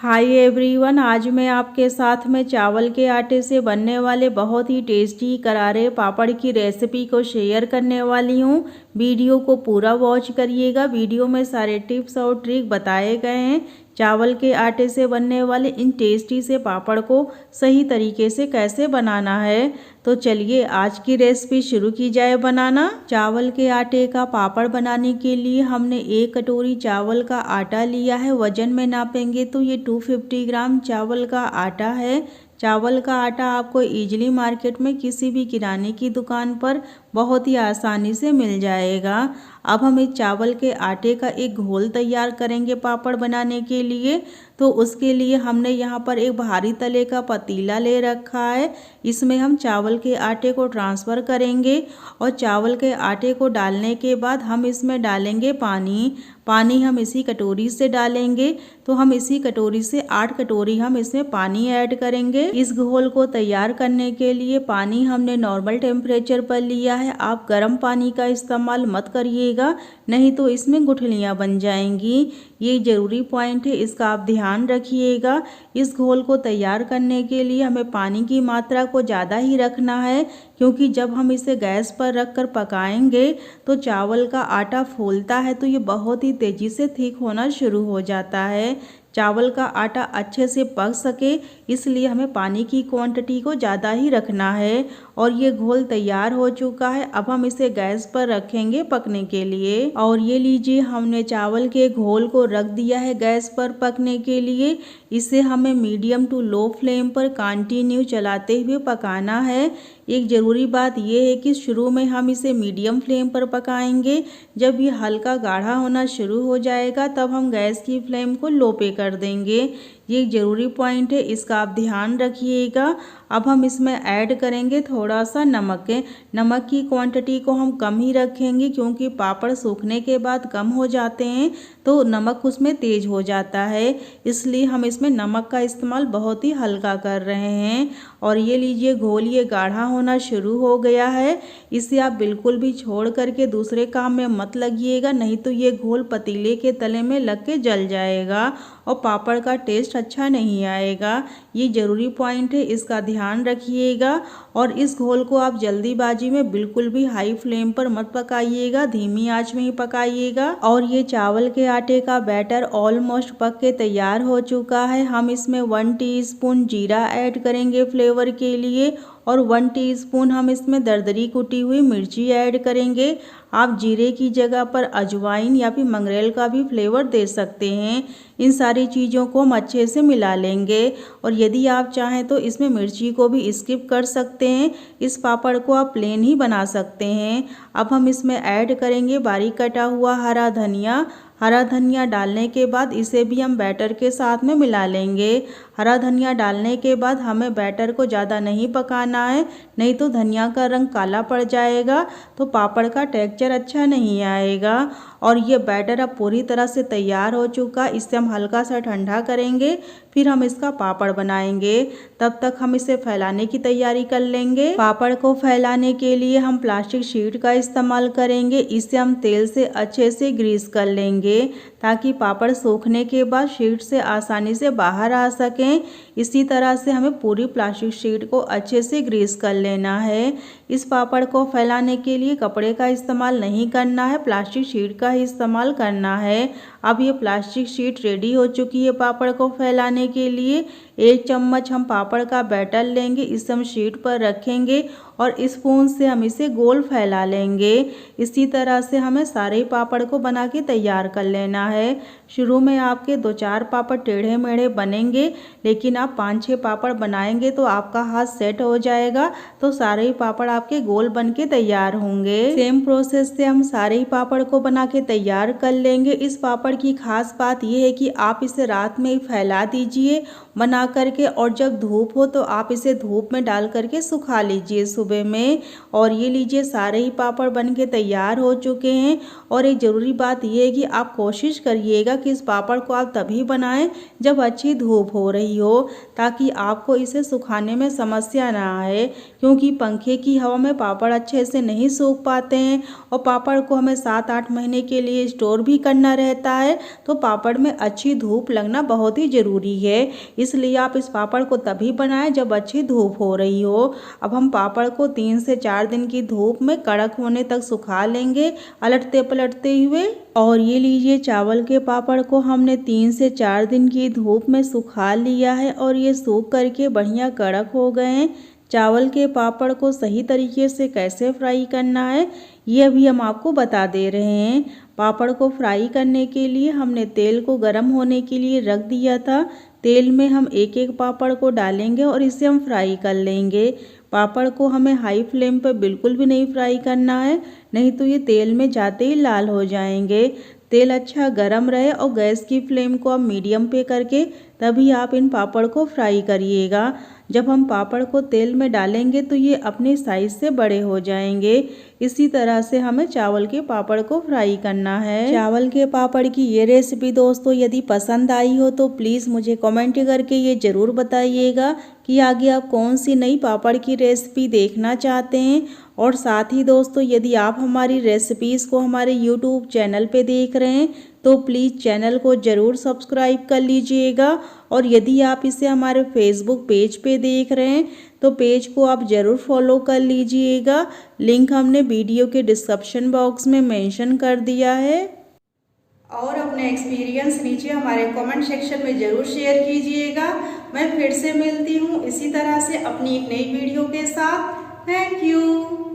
Hi everyone, आज मैं आपके साथ में चावल के आटे से बनने वाले बहुत ही टेस्टी करारे पापड़ की रेसिपी को शेयर करने वाली हूँ। वीडियो को पूरा वॉच करिएगा। वीडियो में सारे टिप्स और ट्रिक बताए गए हैं। चावल के आटे से बनने वाले इन टेस्टी से पापड़ को सही तरीके से कैसे बनाना है, तो चलिए आज की रेसिपी शुरू की जाए बनाना। चावल के आटे का पापड़ बनाने के लिए हमने 1 कटोरी चावल का आटा लिया है। वजन में नापेंगे तो ये 250 ग्राम चावल का आटा है। चावल का आटा आपको इजीली मार्केट में किसी भी किराने की दुकान पर बहुत ही आसानी से मिल जाएगा। अब हम इस चावल के आटे का एक घोल तैयार करेंगे पापड़ बनाने के लिए। तो उसके लिए हमने यहाँ पर एक भारी तले का पतीला ले रखा है। इसमें हम चावल के आटे को ट्रांसफ़र करेंगे और चावल के आटे को डालने के बाद हम इसमें डालेंगे पानी हम इसी कटोरी से डालेंगे। तो हम इसी कटोरी से 8 कटोरी हम इसमें पानी ऐड करेंगे। इस घोल को तैयार करने के लिए पानी हमने नॉर्मल टेम्परेचर पर लिया है। आप गर्म पानी का इस्तेमाल मत करिएगा, नहीं तो इसमें गुठलियाँ बन जाएंगी। ये ज़रूरी पॉइंट है, इसका आप ध्यान रखिएगा। इस घोल को तैयार करने के लिए हमें पानी की मात्रा को ज़्यादा ही रखना है, क्योंकि जब हम इसे गैस पर रखकर पकाएंगे तो चावल का आटा फूलता है तो ये बहुत ही तेज़ी से थिक होना शुरू हो जाता है। चावल का आटा अच्छे से पक सके इसलिए हमें पानी की क्वांटिटी को ज़्यादा ही रखना है। और ये घोल तैयार हो चुका है। अब हम इसे गैस पर रखेंगे पकने के लिए। और ये लीजिए, हमने चावल के घोल को रख दिया है गैस पर पकने के लिए। इसे हमें मीडियम टू लो फ्लेम पर कंटिन्यू चलाते हुए पकाना है। एक ज़रूरी बात यह है कि शुरू में हम इसे मीडियम फ्लेम पर पकाएंगे। जब ये हल्का गाढ़ा होना शुरू हो जाएगा तब हम गैस की फ्लेम को लो पे कर देंगे। ये एक ज़रूरी पॉइंट है, इसका आप ध्यान रखिएगा। अब हम इसमें ऐड करेंगे थोड़ा सा नमक। नमक की क्वांटिटी को हम कम ही रखेंगे, क्योंकि पापड़ सूखने के बाद कम हो जाते हैं तो नमक उसमें तेज़ हो जाता है। इसलिए हम इसमें नमक का इस्तेमाल बहुत ही हल्का कर रहे हैं। और ये लीजिए, घोल ये गाढ़ा होना शुरू हो गया है। इसे आप बिल्कुल भी छोड़ करके दूसरे काम में मत लगिएगा, नहीं तो ये घोल पतीले के तले में लग के जल जाएगा और पापड़ का टेस्ट अच्छा नहीं आएगा। ये ज़रूरी पॉइंट है, इसका ध्यान रखिएगा। और इस घोल को आप जल्दीबाजी में बिल्कुल भी हाई फ्लेम पर मत पकाइएगा, धीमी आंच में ही पकाइएगा। और ये चावल के आटे का बैटर ऑलमोस्ट पक के तैयार हो चुका है। हम इसमें 1 टीस्पून जीरा ऐड करेंगे फ्लेवर के लिए और 1 टीस्पून हम इसमें दरदरी कुटी हुई मिर्ची ऐड करेंगे। आप जीरे की जगह पर अजवाइन या फिर मंगरेल का भी फ्लेवर दे सकते हैं। इन सारी चीज़ों को हम अच्छे से मिला लेंगे। और यदि आप चाहें तो इसमें मिर्ची को भी स्किप कर सकते हैं। इस पापड़ को आप प्लेन ही बना सकते हैं। अब हम इसमें ऐड करेंगे बारीक कटा हुआ हरा धनिया। हरा धनिया डालने के बाद इसे भी हम बैटर के साथ में मिला लेंगे। हरा धनिया डालने के बाद हमें बैटर को ज़्यादा नहीं पकाना है, नहीं तो धनिया का रंग काला पड़ जाएगा तो पापड़ का टेक्सचर अच्छा नहीं आएगा। और ये बैटर अब पूरी तरह से तैयार हो चुका। इसे हम हल्का सा ठंडा करेंगे, फिर हम इसका पापड़ बनाएंगे। तब तक हम इसे फैलाने की तैयारी कर लेंगे। पापड़ को फैलाने के लिए हम प्लास्टिक शीट का इस्तेमाल करेंगे। इसे हम तेल से अच्छे से ग्रीस कर लेंगे ताकि पापड़ सूखने के बाद शीट से आसानी से बाहर आ सकें। इसी तरह से हमें पूरी प्लास्टिक शीट को अच्छे से ग्रीस कर लेना है। इस पापड़ को फैलाने के लिए कपड़े का इस्तेमाल नहीं करना है, प्लास्टिक शीट का ही इस्तेमाल करना है। अब ये प्लास्टिक शीट रेडी हो चुकी है पापड़ को फैलाने के लिए। 1 चम्मच हम पापड़ का बैटर लेंगे, इसे हम शीट पर रखेंगे और स्पून से हम इसे गोल फैला लेंगे। इसी तरह से हमें सारे पापड़ को बना के तैयार कर लेना है। शुरू में आपके 2-4 पापड़ टेढ़े मेढ़े बनेंगे, लेकिन आप 5-6 पापड़ बनाएंगे तो आपका हाथ सेट हो जाएगा, तो सारे ही पापड़ आपके गोल बन के तैयार होंगे। सेम प्रोसेस से हम सारे ही पापड़ को बना के तैयार कर लेंगे। इस पापड़ की खास बात यह है कि आप इसे रात में ही फैला दीजिए बना करके, और जब धूप हो तो आप इसे धूप में डाल करके सुखा लीजिए सुबह में। और ये लीजिए, सारे ही पापड़ बन के तैयार हो चुके हैं। और एक ज़रूरी बात यह है कि आप आप कोशिश करिएगा कि इस पापड़ को आप तभी बनाएं जब अच्छी धूप हो रही हो, ताकि आपको इसे सुखाने में समस्या ना आए, क्योंकि पंखे की हवा में पापड़ अच्छे से नहीं सूख पाते हैं और पापड़ को हमें 7-8 महीने के लिए स्टोर भी करना रहता है। तो पापड़ में अच्छी धूप लगना बहुत ही ज़रूरी है, इसलिए आप इस पापड़ को तभी बनाएं जब अच्छी धूप हो रही हो। अब हम पापड़ को 3 से 4 दिन की धूप में कड़क होने तक सुखा लेंगे, अलटते पलटते हुए। और ये लीजिए, चावल के पापड़ को हमने 3 से 4 दिन की धूप में सुखा लिया है और ये सूख करके बढ़िया कड़क हो गए हैं। चावल के पापड़ को सही तरीके से कैसे फ्राई करना है ये अभी हम आपको बता दे रहे हैं। पापड़ को फ्राई करने के लिए हमने तेल को गर्म होने के लिए रख दिया था। तेल में हम एक एक पापड़ को डालेंगे और इसे हम फ्राई कर लेंगे। पापड़ को हमें हाई फ्लेम पर बिल्कुल भी नहीं फ्राई करना है, नहीं तो ये तेल में जाते ही लाल हो जाएंगे। तेल अच्छा गरम रहे और गैस की फ्लेम को आप मीडियम पे करके तभी आप इन पापड़ को फ्राई करिएगा। जब हम पापड़ को तेल में डालेंगे तो ये अपने साइज से बड़े हो जाएंगे। इसी तरह से हमें चावल के पापड़ को फ्राई करना है। चावल के पापड़ की ये रेसिपी दोस्तों यदि पसंद आई हो तो प्लीज़ मुझे कमेंट करके ये ज़रूर बताइएगा कि आगे आप कौन सी नई पापड़ की रेसिपी देखना चाहते हैं। और साथ ही दोस्तों, यदि आप हमारी रेसिपीज़ को हमारे यूट्यूब चैनल पे देख रहे हैं तो प्लीज़ चैनल को ज़रूर सब्सक्राइब कर लीजिएगा। और यदि आप इसे हमारे फेसबुक पेज पे देख रहे हैं तो पेज को आप ज़रूर फॉलो कर लीजिएगा। लिंक हमने वीडियो के डिस्क्रिप्शन बॉक्स में मेंशन कर दिया है। और अपने एक्सपीरियंस नीचे हमारे कमेंट सेक्शन में ज़रूर शेयर कीजिएगा। मैं फिर से मिलती हूँ इसी तरह से अपनी एक नई वीडियो के साथ। Thank you.